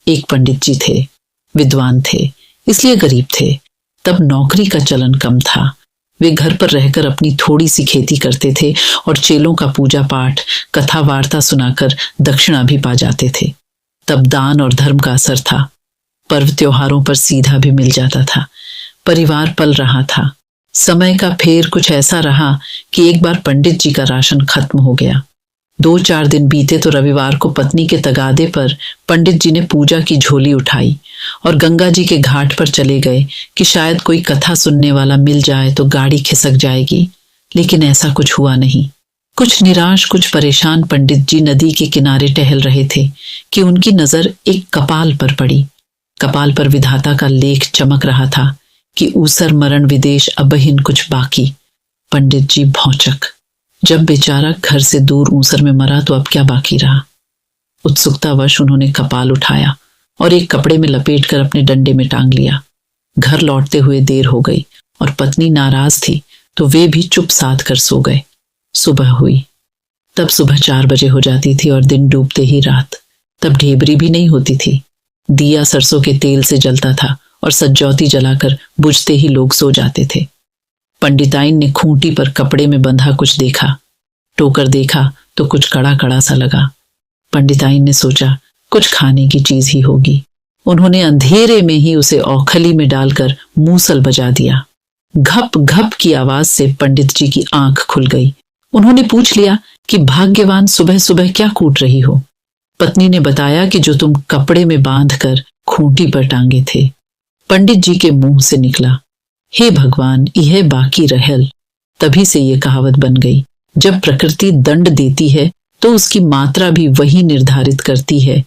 एक पंडित जी थे, विद्वान थे, इसलिए गरीब थे। तब नौकरी का चलन कम था। वे घर पर रहकर अपनी थोड़ी सी खेती करते थे और चेलों का पूजा पाठ, कथा वार्ता सुनाकर दक्षिणा भी पा जाते थे। तब दान और धर्म का असर था। पर्व त्योहारों पर सीधा भी मिल जाता था। परिवार पल रहा था। समय का फेर कुछ ऐसा रहा कि एक बार पंडित जी का राशन खत्म हो गया। 2-4 दिन बीते तो रविवार को पत्नी के तगादे पर पंडित जी ने पूजा की झोली उठाई और गंगा जी के घाट पर चले गए कि शायद कोई कथा सुनने वाला मिल जाए तो गाड़ी खिसक जाएगी। लेकिन ऐसा कुछ हुआ नहीं। कुछ निराश, कुछ परेशान पंडित जी नदी के किनारे टहल रहे थे कि उनकी नजर एक कपाल पर पड़ी। कपाल पर विधाता का लेख चमक रहा था कि ऊसर मरण विदेश अबहिन कुछ बाकी। पंडित जी भौचक। जब बेचारा घर से दूर ऊसर में मरा तो अब क्या बाकी रहा। उत्सुकतावश उन्होंने कपाल उठाया और एक कपड़े में लपेटकर अपने डंडे में टांग लिया। घर लौटते हुए देर हो गई और पत्नी नाराज थी तो वे भी चुप साध कर सो गए। सुबह हुई। तब सुबह 4 बजे हो जाती थी और दिन डूबते ही रात। तब ढेबरी भी नहीं होती थी। दिया सरसों के तेल से जलता था और सज्जौती जलाकर बुझते ही लोग सो जाते थे। पंडिताइन ने खूंटी पर कपड़े में बंधा कुछ देखा। टोकर देखा तो कुछ कड़ा कड़ा सा लगा। पंडिताइन ने सोचा कुछ खाने की चीज ही होगी। उन्होंने अंधेरे में ही उसे औखली में डालकर मूसल बजा दिया। घप घप की आवाज से पंडित जी की आंख खुल गई। उन्होंने पूछ लिया कि भाग्यवान, सुबह सुबह क्या कूट रही हो। पत्नी ने बताया कि जो तुम कपड़े में बांधकर खूंटी पर टांगे थे। पंडित जी के मुंह से निकला, हे भगवान, यह बाकी रहल। तभी से ये कहावत बन गई, जब प्रकृति दंड देती है तो उसकी मात्रा भी वही निर्धारित करती है